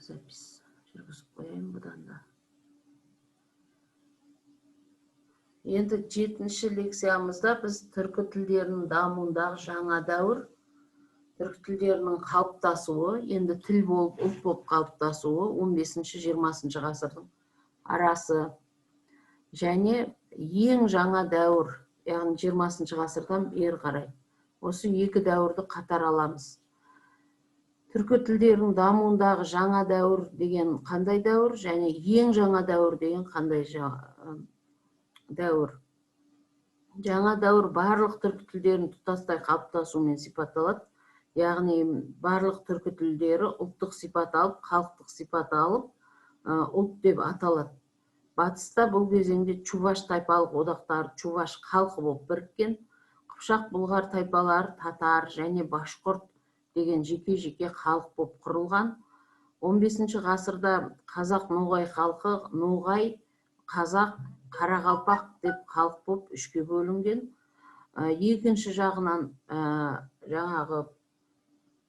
Запись жүргізіп қояйын бұдан да. Енді 7-ші лекциямызда біз түркі тілдерінің дамуындағы жаңа дәуір, түркі тілдерінің қалыптасуы, енді тіл болып, ұлт болып қалыптасуы 15-20 ғасырдың арасы және ең жаңа дәуір, яғни 20 ғасырдан бері қарай. Осы екі дәуірді қатар аламыз. Түркі тілдерінің дамуындағы жаңа дәуір деген қандай дәуір, және ең жаңа дәуір деген қандай дәуір. Жаңа дәуір барлық түркі тілдерінің тұтастай қалыптасуымен сипатталады. Яғни барлық түркі тілдері ұлттық сипат алып, халықтық сипат алып, ұлт деп аталады. Батыста бұл кезеңде чуваш тайпалық одақтары чуваш халқы болып біріккен, қыпшақ бұлғар тайпалары татар және башқұрт деген жеке-жеке халық болып құрылған. 15 ғасырда қазақ ноғай халқы, ноғай, қазақ, қарақалпақ деп халық болып үшке бөлінген. Екінші жағынан жаңағы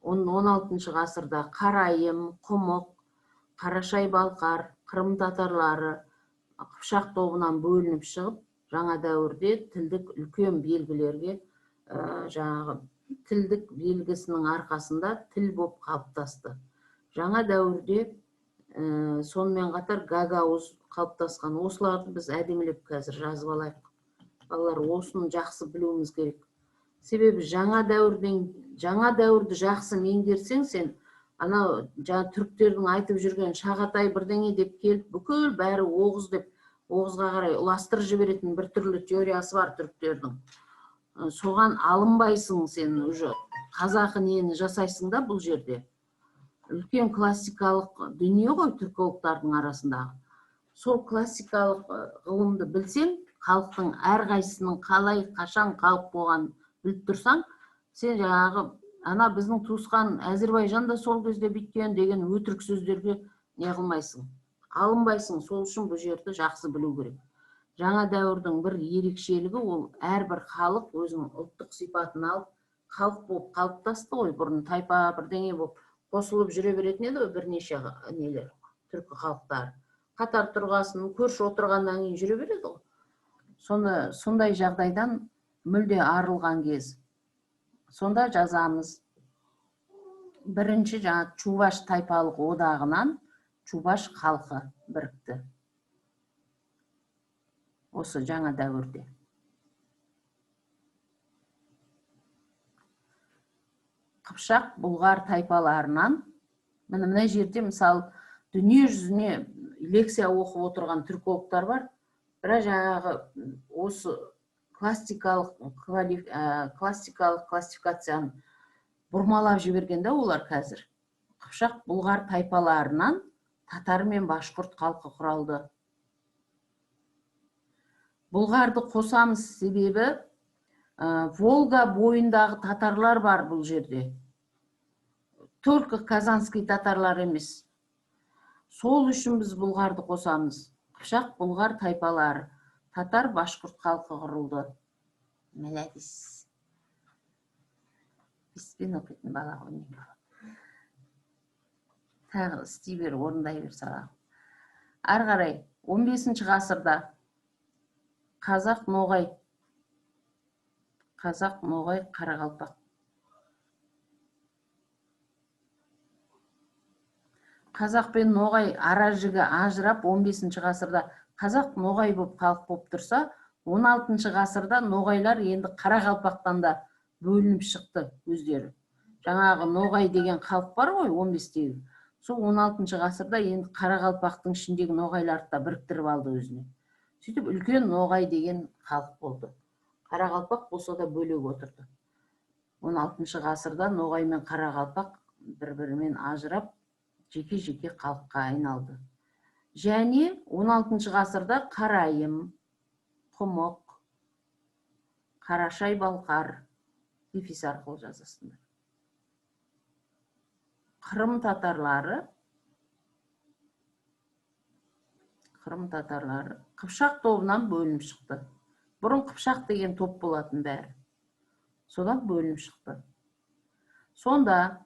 16 ғасырда қарайым, құмық, қарашай балқар, қырым татарлары қыпшақ тобынан бөлініп шығып, жаңа дәуірде тілдік үлкен белгілерге жаңағы тілдік белгісінің арқасында тіл болып қалыптасты. Жаңа дәуірде сонымен қатар гагаузы қалыптасқан. Осыларды біз әдемілеп қазір жазып алайық. Балалар, осыны жақсы білуіміз керек. Себебі жаңа дәуірді жақсы меңгерсең, сен ана жаңа түріктердің айтып жүрген шағатай бірдеңе деп келіп, бүкіл бәрі оғыз деп, оғызға қарай ұластырып жіберетін бір түрлі теориясы бар түріктердің. Соған алынбайсың, сен уже қазақы нені жасайсың да бұл жерде. Үлкен классикалық дүние ғой түркологтардың арасындағы. Сол классикалық ғылымды білсең, халықтың әрқайсысының қалай, қашан халық болғанын біліп тұрсаң, сен жаңағы ана біздің туысқан Әзербайжан да сол кезде бүйткен деген өтірік сөздерге не қылмайсың, алынбайсың. Сол үшін бұл жерді жақсы білу керек. Жаңа дәуірдің бір ерекшелігі ол әрбір халық өзінің ұлттық сипатын алып, халық болып қалыптасты ғой. Бұрын тайпа бірдеңе болып қосылып жүре беретін еді, бірнеше нелер, түркі халықтары. Қатар тұрғасын, көрші отырғаннан кейін жүре береді ғой. Сондай жағдайдан мүлде арылған кез. Сонда жазамыз. Бірінші жаңа чуваш тайпалық одағынан чуваш халқы бірікті. Осы жаңа дәуірде. Қыпшақ бұлғар тайпаларынан, мына жерде мысалы дүние жүзіне лекция оқып отырған түркологтар бар, бірақ жаңағы осы классикалық классификацияны бұрмалап жібергенде олар қазір. Қыпшақ бұлғар тайпаларынан татар мен башқұрт халқы құралды. Бұлғарды қосамыз себебі Волга бойындағы татарлар бар бұл жерде. Только казанский татарлар емес. Сол үшін біз бұлғарды қосамыз. Қыпшақ бұлғар тайпалары, татар башқұрт халқы құрылды. Мәләдис. Беспен оқитын бала ғой. Тағы істей бер, орындай бер сала. Ары қарай 15 ғасырда қазақ ноғай, қарақалпақ. Қазақ пен ноғай ара жігі ажырап 15 ғасырда қазақ ноғай болып халық болып тұрса, 16 ғасырда ноғайлар енді қарақалпақтан да бөлініп шықты өздері. Жаңағы ноғай деген халық бар ғой 15-тегі. Сол 16 ғасырда енді қарақалпақтың ішіндегі ноғайларды да біріктіріп алды өзіне. Сөйтіп үлкен ноғай деген халық болды. Қарақалпақ болса да бөлек отырды. 16 ғасырда ноғай мен қарақалпақ бір-бірімен ажырап, жеке-жеке халыққа айналды. Және 16 ғасырда қарайым, құмық, қарашай балқар дефис арқылы жазасыңдар. Қырым татарлары Қыпшақ тобынан бөлініп шықты. Бұрын Қыпшақ деген топ болатын бәрі. Содан бөлініп шықты. Сонда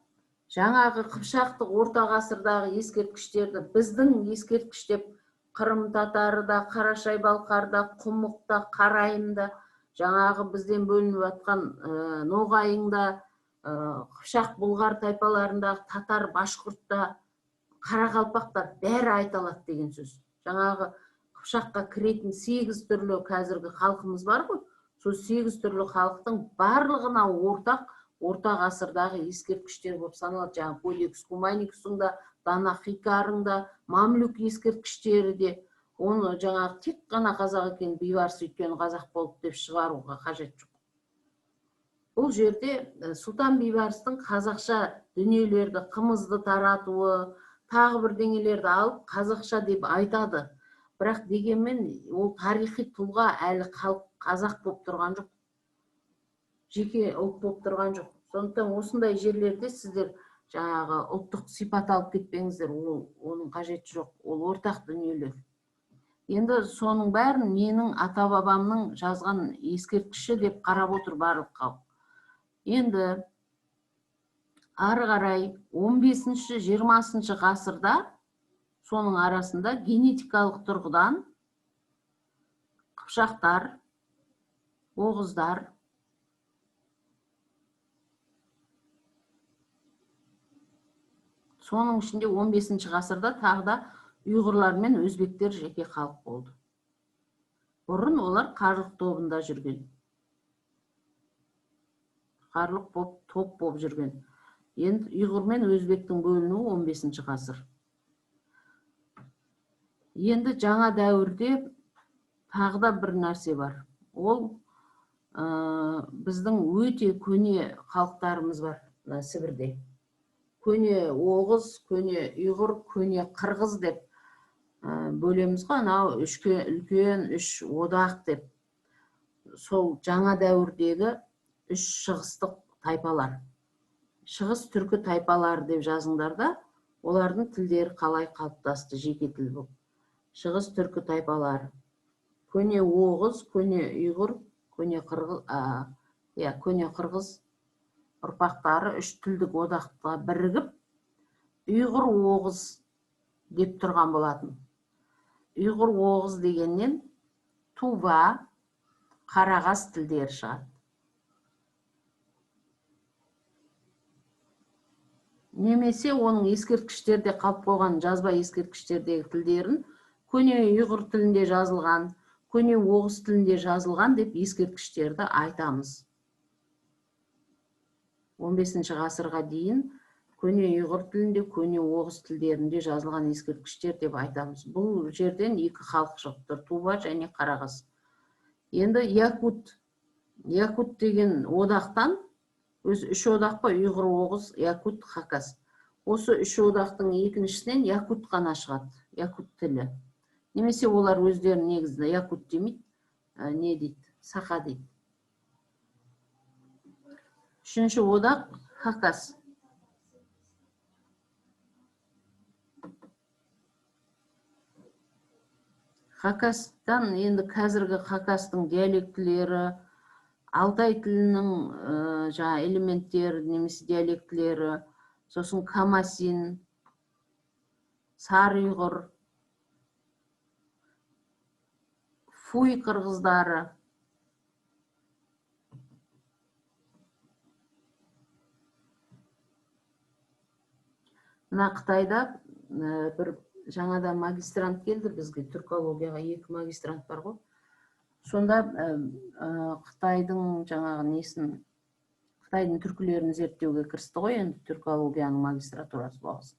жаңағы қыпшақтық орта ғасырдағы ескерткіштерді біздің ескерткіш деп Қырым татарыда, Қарашай балқарда, Құмықта, Қарайымда, жаңағы бізден бөлініп жатқан Ноғайыңда, Қыпшақ бұлғар тайпаларындағы татар, башқұртта, қарақалпақта бәрі айталады деген сөз. Жаңағы Қыпшаққа кіретін 8 түрлі қазіргі халқымыз бар ғой, сол 8 түрлі халықтың барлығына ортақ орта ғасырдағы ескерткіштер болып саналады. Жаңағы Кодекс Куманикусында, Дана Хикарыңда, Мамлюк ескерткіштері де, оны жаңағы тек қана қазақ екен бейбарыс өйткені қазақ болды деп шығаруға қажет жоқ. Бұл жерде Сұлтан бейбарыстың қазақша дүниелерді, қымызды таратуы, тағы бірдеңелерді алып қазақша деп айтады. Бірақ дегенмен ол тарихи тұлға әлі халық қазақ болып тұрған жоқ. Жеке ұлт болып тұрған жоқ. Сондықтан осындай жерлерде сіздер жаңағы ұлттық сипат алып кетпеңіздер, оның қажеті жоқ, ол ортақ дүниелер. Енді соның бәрін менің ата-бабамның жазған ескерткіші деп қарап отыр барлық халық. Енді ары қарай 15-20 ғасырда соның арасында генетикалық тұрғыдан қыпшақтар, оғыздар, соның ішінде 15 ғасырда тағы да ұйғырлар мен өзбектер жеке халық болды. Бұрын олар қарлық тобында жүрген. Қарлық топ болып жүрген. Енді ұйғыр мен өзбектің бөлінуі 15 ғасыр. Енді жаңа дәуірде тағы да бір нәрсе бар. Ол біздің өте көне халықтарымыз бар Сібірде. Көне оғыз, көне ұйғыр, көне қырғыз деп бөлеміз ғой, анау үлкен үш одақ деп. Сол жаңа дәуірдегі үш шығыстық тайпалар. Шығыс түркі тайпалары деп жазыңдар да, олардың тілдері қалай қалыптасты жеке тіл болып. Шығыс түркі тайпалары. Көне оғыз, көне ұйғыр, көне қырғыз ұрпақтары үш тілдік одаққа бірігіп, ұйғыр оғыз деп тұрған болатын. Ұйғыр оғыз дегеннен Тува, Қарағаз тілдері шығады. Немесе оның ескерткіштерде қалып қойған жазба ескерткіштердегі тілдерін көне ұйғыр тілінде жазылған, көне оғыз тілінде жазылған деп ескерткіштерді айтамыз. 15 ғасырға дейін көне ұйғыр тілінде, көне оғыз тілдерінде жазылған ескерткіштер деп айтамыз. Бұл жерден екі халық шығып тұр, Тува және Қарағаз. Енді Якут деген одақтан, өз үш одақ па, ұйғыр, оғыз, Якут, Хакас. Осы үш одақтың екіншісінен Якут қана шығады, Якут тілі. Немесе олар өздерін негізінде Якут демейді, не дейді, Сақа дейді. Үшінші одақ Хакас. Хакастан енді қазіргі Хакастың диалектілері, Алтай тілінің элементтері, немесе диалектілері, сосын Камасин, Сары ұйғыр, Фуй қырғыздары. Мына Қытайда бір жаңада магистрант келді бізге, түркологияға 2 магистрант бар ғой. Сонда Қытайдың жаңағы несін, Қытайдың түркілерін зерттеуге кірісті ғой, енді түркологияның магистратурасы болсын.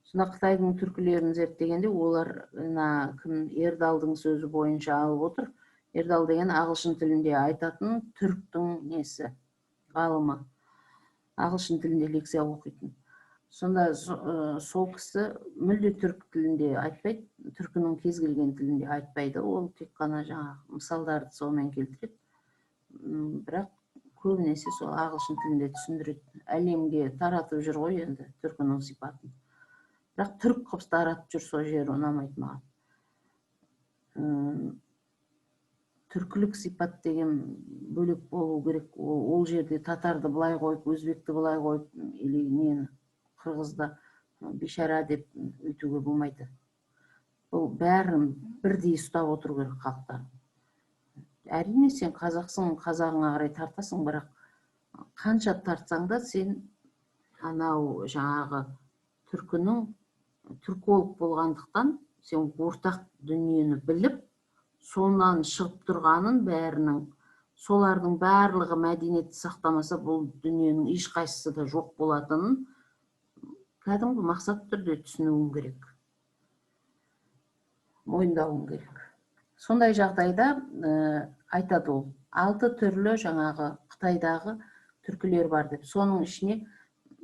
Сонда Қытайдың түркілерін зерттегенде олар Ердалдың сөзі бойынша алып отыр. Ердал деген ағылшын тілінде айтатын түрктің несі, ғалымы. Ағылшын тілінде лекция оқитын. Сонда сол кісі мүлде түрк тілінде айтпайды, түркінің кез келген тілінде айтпайды. Ол тек қана жаңағы мысалдарды сонымен келтіреді. Бірақ көбінесе сол ағылшын тілінде түсіндіреді. Әлемге таратып жүр ғой енді түркінің сипатын. Бірақ түрк қып таратып жүр, сол жері ұнамайды маған. Түркілік сипат деген бөлек болу керек. Ол жерде татарды былай қойып, өзбекті былай қойып, или нені қырғызда бейшара деп өйтуге болмайды. Бұл бәрін бірдей ұстап отыру керек халықтар. Әрине сен қазақсың, қазағыңа қарай тартасың, бірақ қанша тартсаң да сен анау жаңағы түркінің түрколог болғандықтан сен ортақ дүниені біліп, сонан шығып тұрғанын бәрінің, солардың барлығы мәдениетті сақтамаса бұл дүниенің ешқайсысы да жоқ болатынын кәдімгі мақсат түрде түсінуің керек, мойындауың керек. Сондай жағдайда айтады ол, 6 түрлі жаңағы Қытайдағы түркілер бар деп. Соның ішіне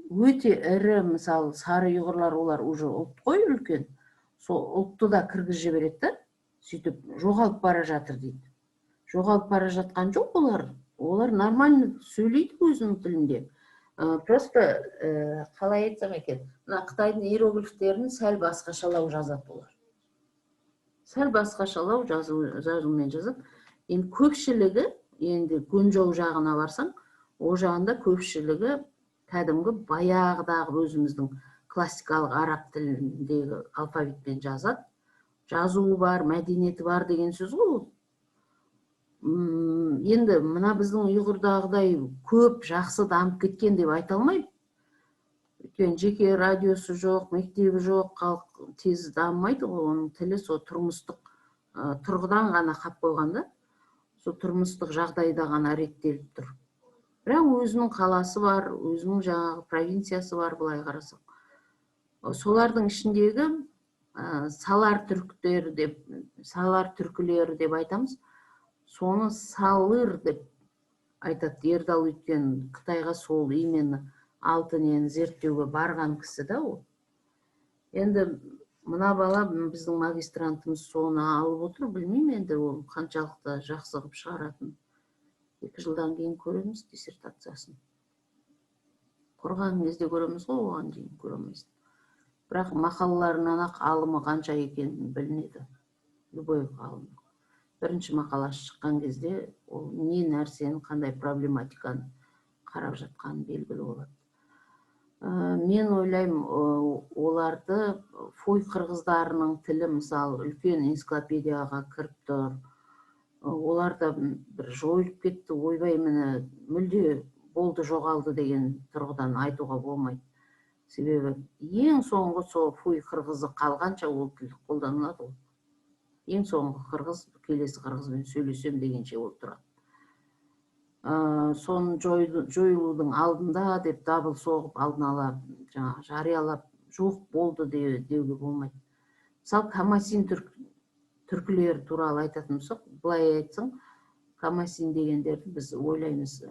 өте ірі, мысалы, сары ұйғырлар, олар уже ұлт қой үлкен. Сол ұлтты да кіргізіп жібереді, сөйтіп жоғалып бара жатыр дейді. Жоғалып бара жатқан жоқ олар. Олар нормально сөйлейді өзінің тілінде. Просто қалай айтсам екен, мына Қытайдың иероглифтерін сәл басқашалау жазады олар. Сәл басқашалау жазумен жазады. Енді көпшілігі, енді Гунчжоу жағына барсаң, о жағында көпшілігі кәдімгі баяғыдағы өзіміздің классикалық араб тіліндегі алфавитпен жазады. Жазуы бар, мәдениеті бар деген сөз ғой. Енді мына біздің ұйғырдағыдай көп жақсы дамып кеткен деп айта алмаймын. Өйткені жеке радиосы жоқ, мектебі жоқ, халық тез дамымайды ғой, оның тілі сол тұрмыстық тұрғыдан ғана қап қойғанда, сол тұрмыстық жағдайда ғана реттеліп тұр. Бірақ өзінің қаласы бар, өзінің жаңағы провинциясы бар, былай қарасақ. Солардың ішіндегі салар түркілері деп айтамыз. Соны салыр деп айтады Ердал, өткен Қытайға сол именно 6 нені зерттеуге барған кісі да ол. Енді мына бала біздің магистрантымыз соны алып отыр, білмеймін енді ол қаншалықты жақсы қылып шығаратын. 2 жылдан кейін көреміз диссертациясын. Құрған кезде көреміз ғой, оған дейін көреміз. Бірақ мақалаларынан ақ алымы қанша екенін білінеді. Любой ғалым. Бірінші мақаласы шыққан кезде ол не нәрсені, қандай проблематиканы қарап жатқаны белгілі болады. Мен ойлаймын, оларды фой қырғыздарының тілі, мысалы, үлкен энциклопедияға кіріп тұр. Оларда бір жойылып кетті, ойбай міне мүлде болды, жоғалды деген тұрғыдан айтуға болмайды. Себебі ең соңғы сол фой қырғызы қалғанша ол тіл қолданылады ғой. Ең соңғы қырғыз келесі қырғызбен сөйлесем дегенше ол тұрады. Соны жойылудың алдында деп дабыл соғып, алдын ала жариялап жоқ болды деуге болмайды. Мысалы, Камасин түркілері туралы айтатын болсақ, былай айтсаң, Камасин дегендерді біз ойлаймыз,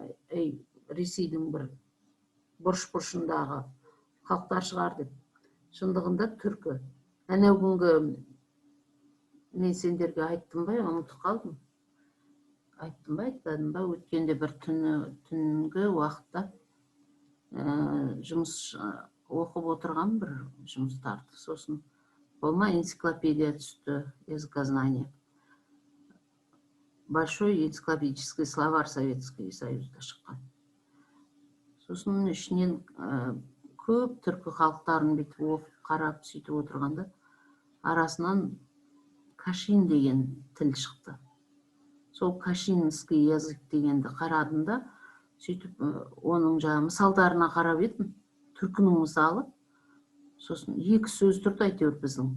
Ресейдің бір бұрыш-бұрышындағы халықтар шығар деп. Шындығында түркі. Әнеу күнгі мен сендерге айттым ба, ұмытып қалдым. Айттым ба, айтпадым ба, өткенде бір түнгі уақытта жұмыс оқып отырған бір жұмыстарды. Сосын болма энциклопедия түсті, языкознание. Большой энциклопедический словарь Советский Союзда шыққан. Сосын ішінен көп түркі халықтарын бүйтіп оқып, қарап, сөйтіп отырғанда арасынан Кашин деген тіл шықты. Сол кашинский язык дегенді қарадында, сөйтіп оның жаңа мысалдарына қарап едім, түркінің мысалы. Сосын 2 сөз тұрды әйтеуір біздің.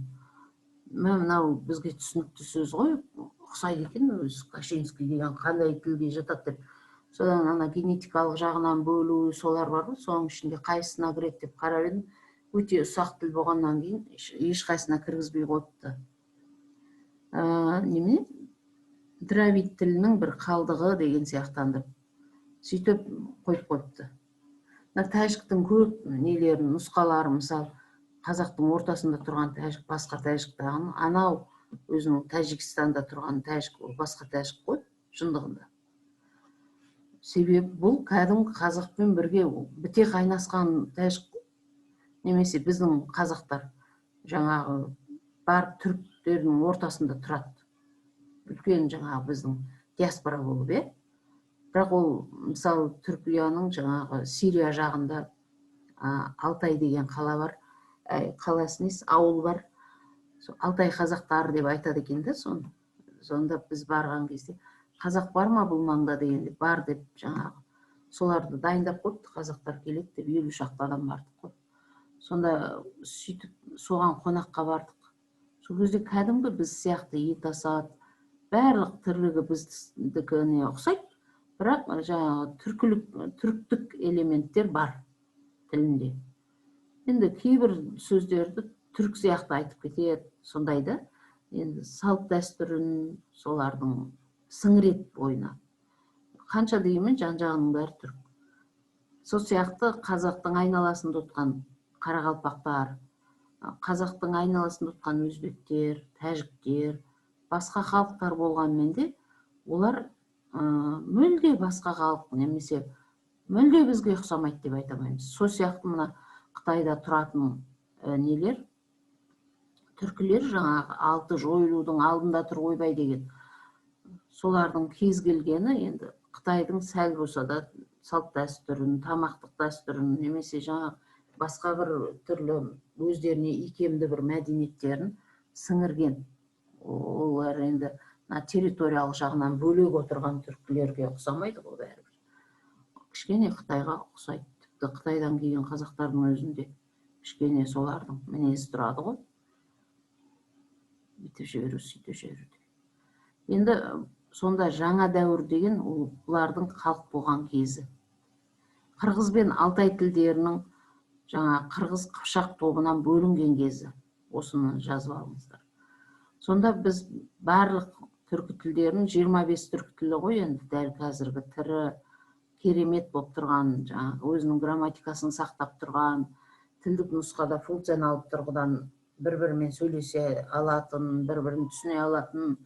Мынау бізге түсінікті сөз ғой, ұқсайды екен, өзі кашинский деген қандай тілге жатады деп. Содан ана генетикалық жағынан бөлу солар бар ғой, соның ішінде қайсысына кіреді деп қарап едім. Өте ұсақ тіл болғаннан кейін ешқайсына кіргізбей қойыпты. Неме? Дравид тілінің бір қалдығы деген сияқтанды. Сөйтіп қойып қойыпты. Тәжіктің көп нелерін, нұсқалары, мысалы, қазақтың ортасында тұрған тәжік, басқа тәжіктағын, анау өзінің Тәжікстанда тұрған тәжік, ол басқа тәжік қой, шындығында. Себебі бұл кәдімгі қазақпен бірге біте қайнасқан тәжік, немесе біздің қазақтар жаңағы бар түріктердің ортасында тұрады. Үлкен жаңағы біздің диаспора болып, бірақ ол, мысалы, Түркияның жаңағы Сирия жағында Алтай деген қала бар, қаласы несі, ауыл бар. Алтай қазақтары деп айтады екен да соны. Сонда біз барған кезде қазақ бар ма бұл маңда дегенде бар деп жаңағы соларды дайындап қойыпты, қазақтар келеді деп 50 шақты адам бардық қой. Сонда сөйтіп соған қонаққа бардық. Сол кезде кәдімгі біз сияқты ет асады, барлық тірлігі біздікіне ұқсайды, бірақ жаңағы түріктік элементтер бар тілінде. Енді кейбір сөздерді түрік сияқты айтып кетеді, сондай да. Енді салт дәстүрін солардың сіңіреді бойына. Қанша деймін, жан-жағының бәрі түрік. Сол сияқты қазақтың айналасында отқан қарақалпақтар, қазақтың айналасында отқан өзбектер, тәжіктер, басқа халықтар болғанмен де олар мүлде басқа халық, немесе мүлде бізге ұқсамайды деп айта алмаймыз. Сол сияқты мына Қытайда тұратын нелер, түркілер, жаңағы алты жойылудың алдында тұр ойбай деген, солардың кез келгені енді Қытайдың сәл болса да салт дәстүрін, тамақтық дәстүрін, немесе жаңағы басқа бір түрлі өздеріне икемді бір мәдениеттерін сіңірген. Олар енді территориялық жағынан бөлек отырған түркілерге ұқсамайды ғой бәрібір. Кішкене Қытайға ұқсайды. Тіпті Қытайдан келген қазақтардың өзінде кішкене солардың мінезі тұрады ғой. Бүйтіп жіберу, сөйтіп жіберу. Енді сонда жаңа дәуір деген бұлардың халық болған кезі. Қырғыз бен Алтай тілдерінің жаңа қырғыз қыпшақ тобынан бөлінген кезі. Осыны жазып алыңыздар. Сонда біз барлық түркі тілдерінің 25 түркі тілі ғой, енді дәл қазіргі тірі керемет болып тұрған, жаңағы өзінің грамматикасын сақтап тұрған, тілдік нұсқада функционалдық тұрғыдан бір-бірімен сөйлесе алатын, бір-бірін түсіне алатын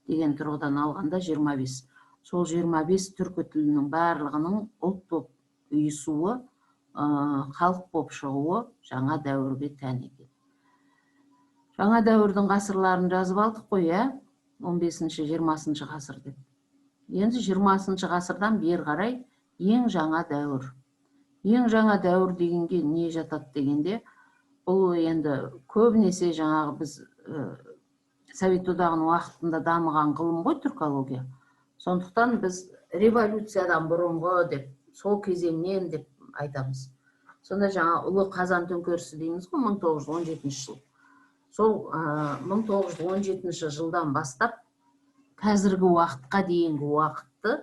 деген тұрғыдан алғанда 25. Сол 25 түркі тілінің барлығының ұлт болып ұйысуы, халық болып шығуы жаңа дәуірге тән екен. Жаңа дәуірдің ғасырларын жазып алдық қой, 15-20 ғасыр деп. Енді 20 ғасырдан бері қарай ең жаңа дәуір. Ең жаңа дәуір дегенге не жатады дегенде, бұл енді көбінесе жаңағы біз Совет одағының уақытында дамыған ғылым ғой түркология. Сондықтан біз революциядан бұрынғы деп, сол кезеңнен деп айтамыз. Сонда жаңа ұлы қазан төңкерісі дейміз ғой, 1917 жыл. Сол 1917 жылдан бастап қазіргі уақытқа дейінгі уақытты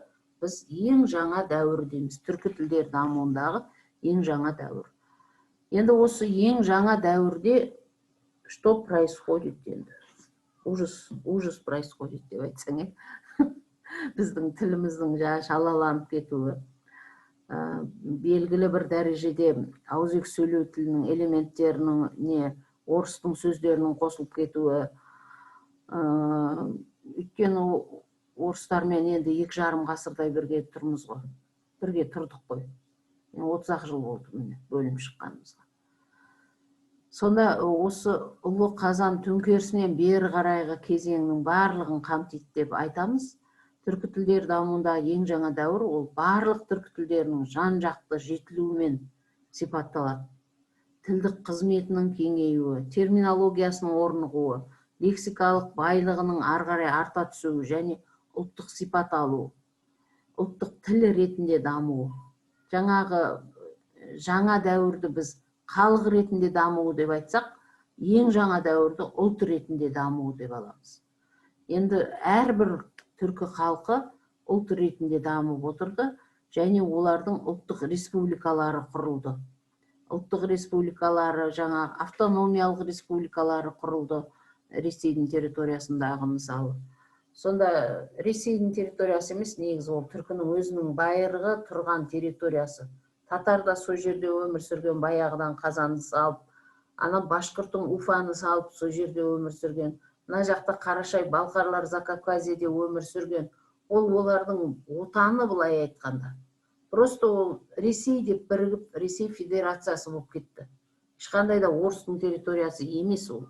біз ең жаңа дәуір дейміз. Түркі тілдер дамуындағы ең жаңа дәуір. Енді осы ең жаңа дәуірде что происходит енді? Ужас происходит деп айтсаң, біздің тіліміздің шалаланып кетуі, белгілі бір дәрежеде ауызекі сөйлеу тілінің элементтерінің орыстың сөздерінің қосылып кетуі, өйткені орыстармен енді 2,5 ғасырдай бірге тұрмыз ғой, бірге тұрдық қой. 30 жыл болды міне бөлім шыққанымызға. Сонда осы ұлы қазан төңкерісінен бері қарайғы кезеңнің барлығын қамтиды деп айтамыз. Түркі тілдер дамуында ең жаңа дәуір ол барлық түркі тілдерінің жан-жақты жетілуімен сипатталады. Тілдік қызметінің кеңеюі, терминологиясының орнығуы, лексикалық байлығының ары қарай арта түсуі және ұлттық сипат алуы, ұлттық тіл ретінде дамуы. Жаңағы жаңа дәуірді біз халық ретінде дамуы деп айтсақ, ең жаңа дәуірді ұлт ретінде дамуы деп аламыз. Енді әрбір түркі халқы ұлт ретінде дамып отырды, және олардың ұлттық республикалары құрылды. Ұлттық республикалары, жаңа автономиялық республикалары құрылды Ресейдің территориясындағы мысалы. Сонда Ресейдің территориясы емес, негізі ол түркінің өзінің байырғы тұрған территориясы. Татар да сол жерде өмір сүрген, баяғыдан Қазанды салып, ана Башқұрттың Уфаны салып сол жерде өмір сүрген, мына жақта Қарашай, Балқарлар Закавказьеде өмір сүрген. Ол олардың отаны былай айтқанда. Просто ол Ресей деп бірігіп, Ресей Федерациясы болып кетті. Ешқандай да орыстың территориясы емес ол.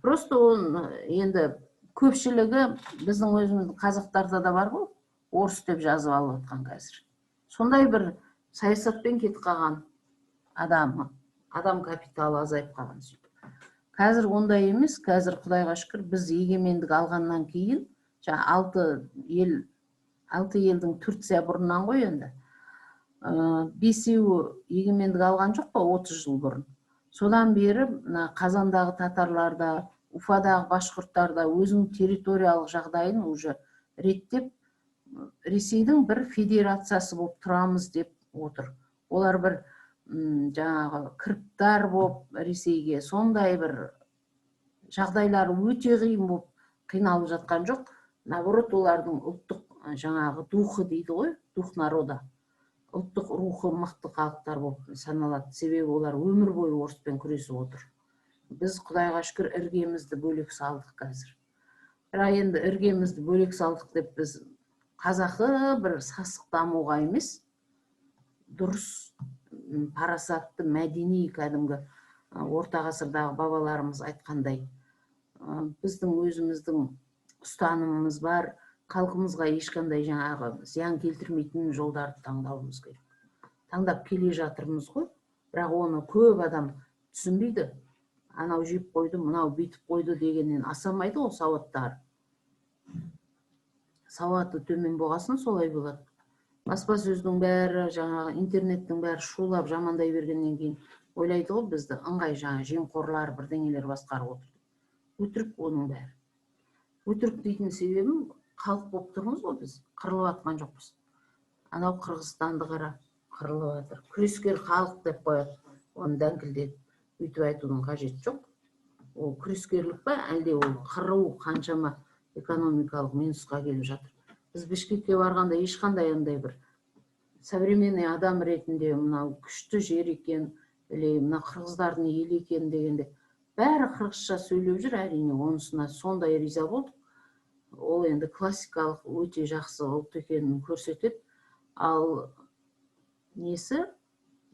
Просто ол енді көпшілігі біздің өзіміздің қазақтарда да бар ғой, орыс деп жазып алып отқан қазір. Сондай бір саясатпен кетіп қалған. адам капиталы азайып қалған сөйтіп. Қазір ондай емес, қазір Құдайға шүкір біз егемендік алғаннан кейін, алты елдің Турция бұрыннан ғой енді. Бесеуі егемендік алған жоқ па 30 жыл бұрын. Содан бері Қазандағы татарларда, Уфадағы башқұрттарда өзінің территориялық жағдайын уже реттеп, Ресейдің бір федерациясы болып тұрамыз деп отыр. Олар бір жаңағы кіріптар болып Ресейге сондай бір жағдайлары өте қиын болып қиналып жатқан жоқ. Наоборот, олардың ұлттық жаңағы духы дейді ғой, дух народа. Ұлттық рухы мықты халықтар болып саналады. Себебі олар өмір бойы орыспен күресіп отыр. Біз Құдайға шүкір іргемізді бөлек салдық қазір. Бірақ енді іргемізді бөлек салдық деп біз қазақы бір сасық дамуға емес, дұрыс, парасатты, мәдени кәдімгі орта ғасырдағы бабаларымыз айтқандай, біздің өзіміздің ұстанымымыз бар, халқымызға ешқандай жаңағы зиян келтірмейтін жолдарды таңдауымыз керек. Таңдап келе жатырмыз ғой, бірақ оны көп адам түсінбейді. Анау жеп қойды, мынау бүйтіп қойды дегеннен асамайды ғой сауаттар. Сауаты төмен болғасын солай болады. Баспасөздің бәрі, жаңағы интернеттің бәрі шулап жамандай бергеннен кейін ойлайды ғой бізді ыңғай жаңа жемқорлар бірдеңелер басқарып отыр. Өтірік оның бәрі. Өтірік дейтін себебім халық болып тұрмыз ғой біз, қырылып атқан жоқпыз. Анау Қырғызстанды қара, қырылып жатыр. Күрескер халық деп қояды, оны дәңкілдетіп, өйтіп айтудың қажеті жоқ. Ол күрескерлік па, әлде ол қыру қаншама экономикалық минусқа келіп жатыр. Біз Бішкекке барғанда ешқандай андай бір современный адам ретінде мынау күшті жер екен, мына қырғыздардың елі екен дегенде бәрі қырғызша сөйлеп жүр, әрине онысына сондай риза болдық. Ол енді классикалық өте жақсы ұлт екенін көрсетеді. Ал несі?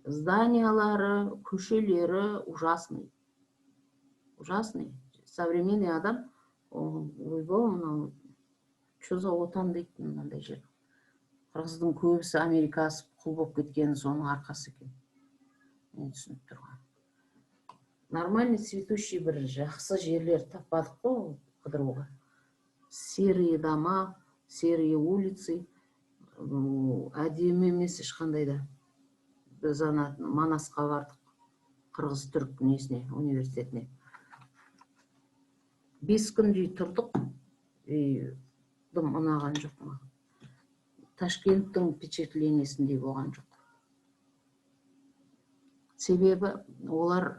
Зданиялары, көшелері ужасный. Ужасный. Современный адам, ойбой, мынау, что за отан дейді мынандай жер. Қырғыздың көбісі Америка асып құл болып кеткені соның арқасы екен. Мен түсініп тұрған. Нормальный, цветущий бір жақсы жерлер таппадық қой қыдыруға. Серые дома, серые улицы, әдемі емес ешқандай да. Біз Манасқа бардық, Қырғыз түрік несіне, университетіне. 5 күндей тұрдық, дым ұнаған жоқ ма. Ташкенттің впечатлениясындай болған жоқ. Себебі олар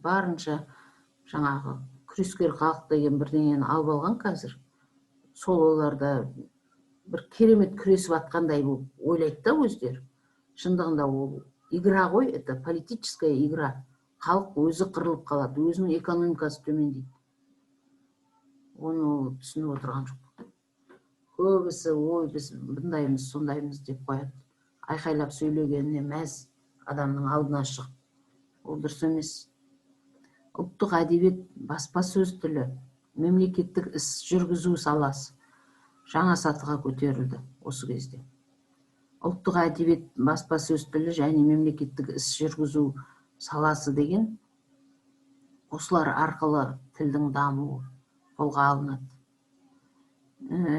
барынша жаңағы күрескер халық деген бірдеңені алып алған қазір. Сол оларда бір керемет күресіп атқандай болып ойлайды да өздері. Шындығында ол игра ғой, это политическая игра. Халық өзі қырылып қалады, өзінің экономикасы төмендейді. Оны түсініп отырған жоқ. Көбісі, ой, біз бұндаймыз, сондаймыз деп қояды. Айқайлап сөйлегеніне мәз адамның алдына шығып. Ол дұрыс емес. Ұлттық әдебиет, баспасөз тілі, мемлекеттік іс жүргізу саласы жаңа сатыға көтерілді осы кезде. Ұлттық әдебиет, баспасөз тілі және мемлекеттік іс жүргізу саласы деген осылар арқылы тілдің дамуы қолға алынады.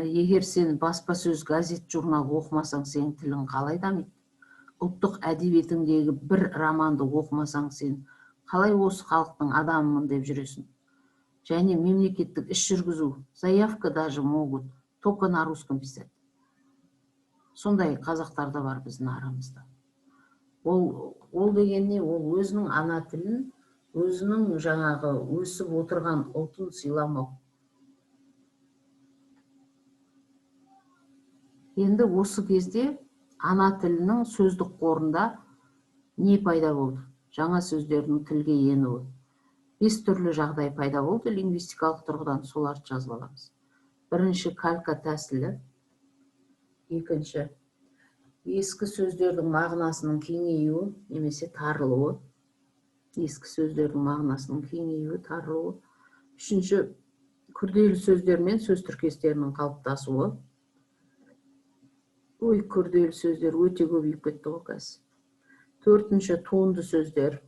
Егер сен баспасөз, газет, журнал оқымасаң, сен тілің қалай дамиды? Ұлттық әдебиетіңдегі бір романды оқымасаң, сен қалай осы халықтың адамымын деп жүресің? Және мемлекеттік іс жүргізу, заявка даже могут только на русском писать. Сондай қазақтарда бар біздің арамызда. Ол деген не? Ол өзінің ана тілін, өзінің жаңағы өсіп отырған ұлтын сыйламау. Енді осы кезде ана тілінің сөздік қорында не пайда болды? Жаңа сөздердің тілге енуі. 5 түрлі жағдай пайда болды, лингвистикалық тұрғыдан соларды жазып аламыз. Бірінші калька тәсілі, екінші ескі сөздердің мағынасының кеңеюі немесе тарылуы. Ескі сөздердің мағынасының кеңеюі, тарылуы. Үшінші күрделі сөздер мен сөз тіркестерінің қалыптасуы. Ой, күрделі сөздер өте көбейіп кетті ғой қазір. Төртінші туынды сөздер.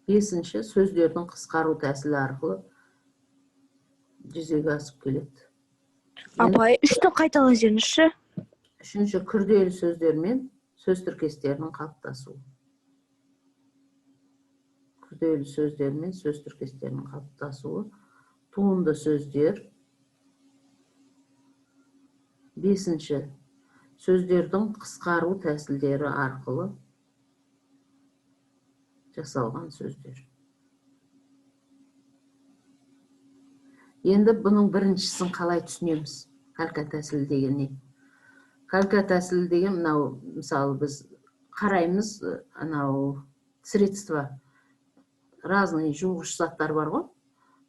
Бесінші сөздердің қысқару тәсілі арқылы жүзеге асып келеді. Апай, үшті қайтала жеңізші. Үшінші күрделі сөздер мен сөз тіркестерінің қалыптасуы. Күрделі сөздер мен сөз тіркестерінің қалыптасуы. Туынды сөздер. Бесінші сөздердің қысқару тәсілдері арқылы жасалған сөздер. Енді бұның біріншісін қалай түсінеміз? Калька тәсілі деген не? Калька тәсілі деген мынау, мысалы біз қараймыз, анау средства, разный жуғыш заттар бар ғой.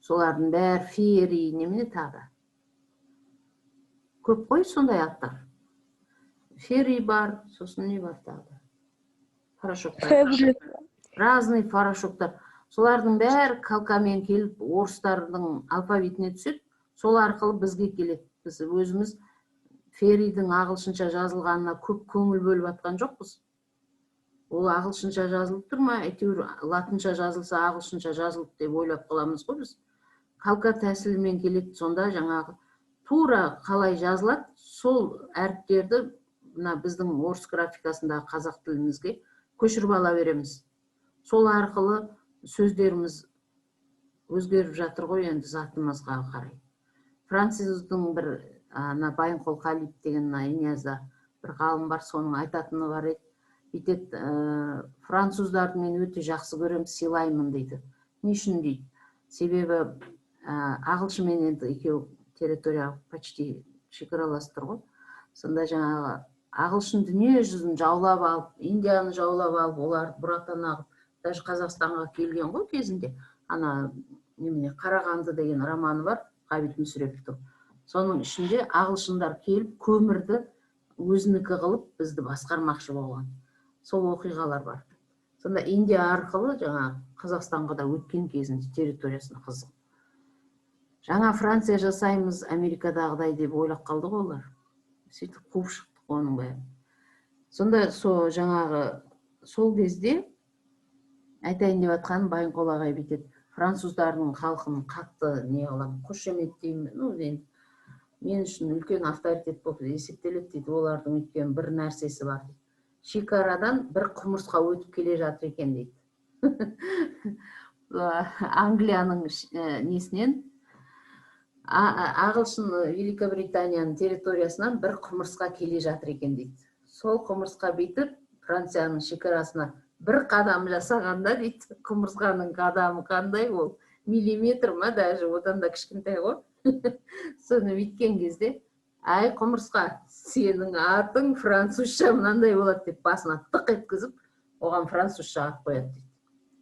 Солардың бәрі ферри, немене тағы. Көп қой сондай аттар. Ферри бар, сосын не бар тағы. Порошоктар. Разный порошоктар. Солардың бәрі калкамен келіп, орыстардың алфавитіне түседі. Сол арқылы бізге келеді. Біз өзіміз ферридің ағылшынша жазылғанына көп көңіл бөліп атқан жоқпыз. Ол ағылшынша жазылып тұр ма, әйтеуір латынша жазылса ағылшынша жазылып деп ойлап қаламыз ғой біз. Калка тәсілімен келеді, сонда жаңағы тура қалай жазылады, сол әріптерді біздің орыс графикасындағы қазақ тілімізге көшіріп ала береміз. Сол арқылы сөздеріміз өзгеріп жатыр ғой енді затымызға қарай. Француздың бір Байынқол Қалип деген Инязда бір ғалым бар, соның айтатыны бар еді. Бүйтеді, француздарды мен өте жақсы көремін, сыйлаймын дейді. Не үшін дейді? Себебі ағылшын мен енді екеу территория почти шекаралас тұр ғой. Сонда жаңағы ағылшын дүние жүзін жаулап алып, Индияны жаулап алып, олар бұраттан ағып, даже Қазақстанға келген ғой кезінде. Ана немене Қарағанды деген романы бар, Ғабит Мүсіреповтің. Соның ішінде ағылшындар келіп, көмірді өзінікі қылып, бізді басқармақшы болған. Сол оқиғалар бар. Сонда Индия арқылы жаңа Қазақстанға да өткен кезінде территориясына қызық. Жаңа Франция жасаймыз, Америкадағыдай деп ойлап қалды ғой олар. Сөйтіп қуып шықтық оның бәрін. Сонда жаңағы сол кезде айтайын деп атқан Байынқол ағай бүйтеді. Француздардың халқын қатты не қыламын, қошеметтеймін. Мен үшін үлкен авторитет болып есептеледі дейді. Олардың өткен бір нәрсесі бар дейді. Шекарадан бір құмырсқа өтіп келе жатыр екен дейді. Англияның несінен, ағылшын Великобританияның территориясынан бір құмырсқа келе жатыр екен дейді. Сол құмырсқа бүйтіп Францияның шекарасына бір қадам жасағанда дейді, құмырсқаның қадамы қандай ол? Миллиметр ма, даже одан да кішкентай ғой. Соны өйткен кезде, ай құмырсқа, сенің атың французша мынандай болады деп басына тық еткізіп, оған французша ат қояды дейді.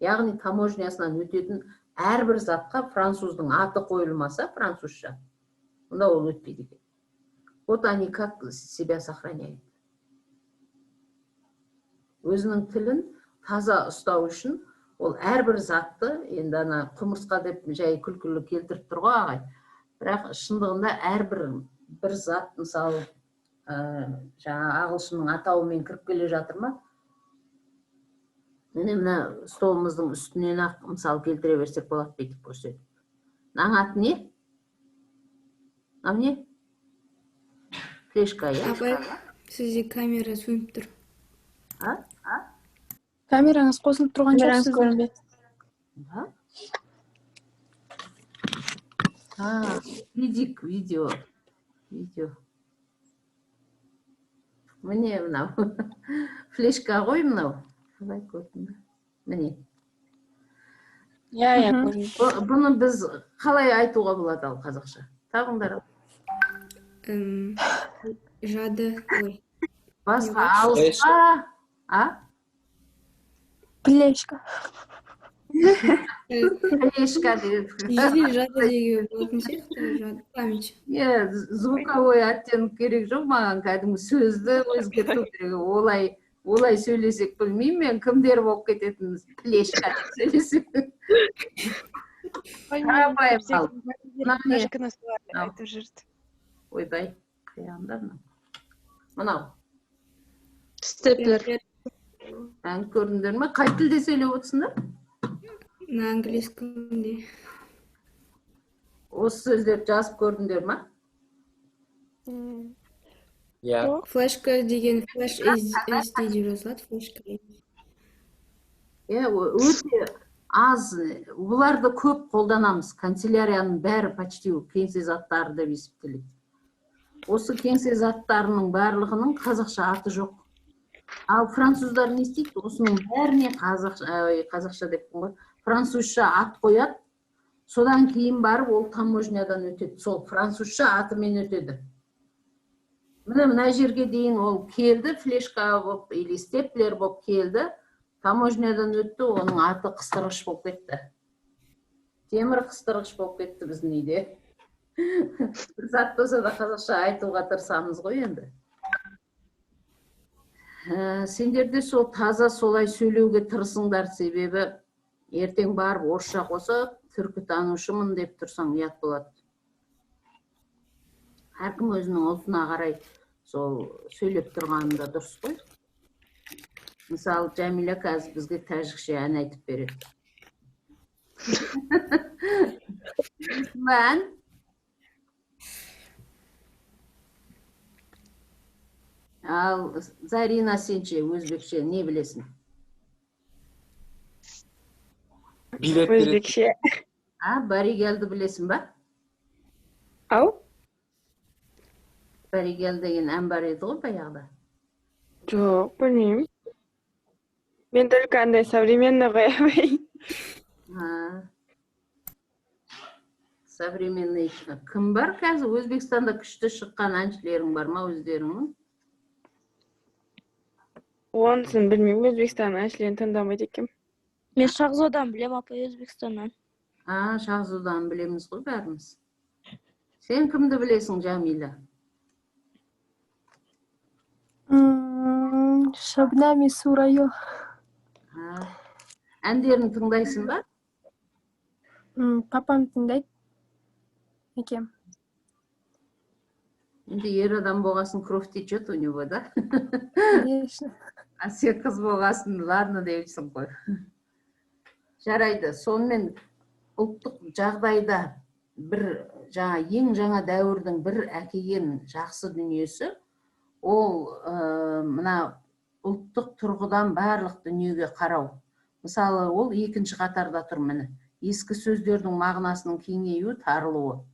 Яғни таможнясынан өтетін әрбір затқа француздың аты қойылмаса французша, онда ол өтпейді екен. Вот они как себя сохраняют. Өзінің тілін таза ұстау үшін ол әрбір затты, енді ана құмырсқа деп жай күлкілі келтіріп тұр ғой ағай. Бірақ шындығында әрбір бір зат, мысалы, жаңа ағылшынның атауымен кіріп келе жатыр ма? Мына столымыздың үстінен ақ мысал келтіре берсек болады бүйтіп көрсетіп. Мынаның аты не? Мынау не? Флешка, иә? Апай, сізде камера сөніп тұр. Камераңыз қосылып тұрған жоқ сіздің. Видео. Міне мынау. Флешка ғой мынау. Қалай көрдің бе? Міне. Бұны біз қалай айтуға болады ал қазақша? Тағыңдар. Жады, ой. Басқа алысқа. Плешка. Флешка деп. Жеде жады деген болатын сияқты, память. Звуковой оттенок керек жоқ, маған кәдімгі сөзді өзгерту керек. Олай сөйлесек білмеймін мен, кімдер болып кететініміз. Флешка деп сөйлесек. Ойбай, қияндар. Мынау. Степлер. көрдіңдер ме? Қай тілде сөйлеп отырсыңдар? На английском де. Осы сөздерді жазып көрдіңдер ме? Иә. Флешка деген флеш SD деп жазылады, флешка. Өте аз, бұларды көп қолданамыз. Канцелярияның бәрі почти кеңсе заттары деп есептеледі. Осы кеңсе заттарының барлығының қазақша аты жоқ. Ал француздар не істейді? Осының бәріне қазақша деп қой, французша ат қояды. Содан кейін барып ол таможнядан өтеді. Сол французша атымен өтеді. Мына жерге дейін ол келді, флешка болып, или степлер болып келді. Таможнядан өтті, оның аты қыстырғыш болып кетті. Темір қыстырғыш болып кетті біздің үйде. Бір зат болса да қазақша айтуға тырысамыз ғой енді. Сендерде сол таза солай сөйлеуге тырысыңдар, себебі ертең барып орысша қоса түркі танушымын деп тұрсаң ұят болады. Әркім өзінің ұлтына қарай сол сөйлеп тұрғанында дұрыс қой. Мысалы, Жәмиля қазір бізге тәжікше ән айтып береді. Мен ал Зарина сенше өзбекше не білесің? Билет береді. Өзбекше. Баригелді білесің ба? Ау? Баригел деген ән бар еді ғой баяғыда. Жоқ, білмеймін. Мен только андай современный қоямын. Современный кім бар қазір? Өзбекстанда күшті шыққан әншілерің бар ма өздеріңнің? Онысын білмеймін, Өзбекстанның әншілерін тыңдамайды екенмін. Мен Шахзодан білем, апа, Өзбекстаннан. Шахзодан білеміз ғой бәріміз. Сен кімді білесің, Жәмиля? Шабнами Сурайо. Әндерін тыңдайсың ба? Папам тыңдайды. Екем. Енді ер адам болғасын, кровь течет у него, да? Конечно. А сен қыз болғасын, ладно дейсің ғой. Жарайды, сонымен ұлттық жағдайда бір ең жаңа дәуірдің бір әкелген жақсы дүниесі, ол мына ұлттық тұрғыдан барлық дүниеге қарау. Мысалы, ол екінші қатарда тұр міне. Ескі сөздердің мағынасының кеңеюі, тарылуы.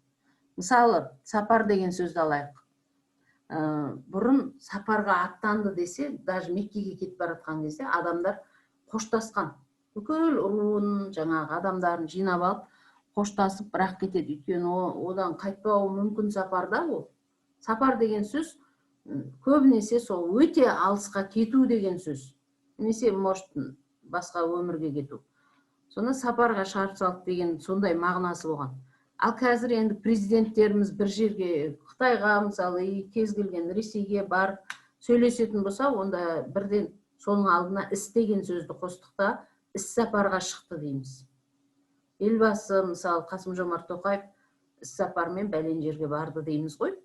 Мысалы, сапар деген сөзді алайық. Бұрын сапарға аттанды десе, даже Меккеге кетіп баратқан кезде адамдар қоштасқан. Бүкіл руын, жаңағы адамдарын жинап алып, қоштасып бірақ кетеді. Өйткені одан қайтпауы мүмкін сапарда ол. Сапар деген сөз көбінесе сол өте алысқа кету деген сөз. Немесе, может, басқа өмірге кету. Сонда сапарға шығарып салып деген сондай мағынасы болған. Ал қазір енді президенттеріміз бір жерге, Қытайға, мысалы, кез келген Ресейге барып сөйлесетін болса, онда бірден соның алдына іс деген сөзді қостықта, іс сапарға шықты дейміз. Елбасы, мысалы, Қасым-Жомарт Тоқаев іс сапармен бәлен жерге барды дейміз ғой.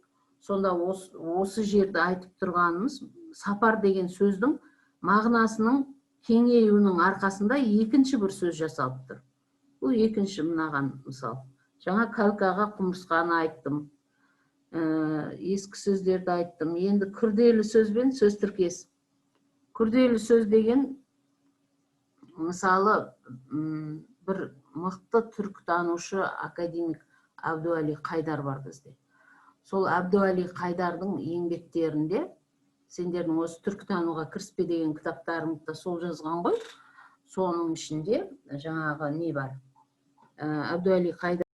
Сонда осы жерді айтып тұрғанымыз, сапар деген сөздің мағынасының кеңеюінің арқасында екінші бір сөз жасалып тұр. Бұл екінші мынаған мысал. Жаңа калкаға құмырсқаны айттым. Ескі сөздерді айттым. Енді күрделі сөзбен сөз тіркес. Күрделі сөз деген, мысалы, бір мықты түркітанушы академик Абдуали Қайдар бар бізде. Сол Абдуали Қайдардың еңбектерінде, сендердің осы түркітануға кіріспе деген кітаптарымызда сол жазған ғой, соның ішінде жаңағы не бар? Абдуали Қайдар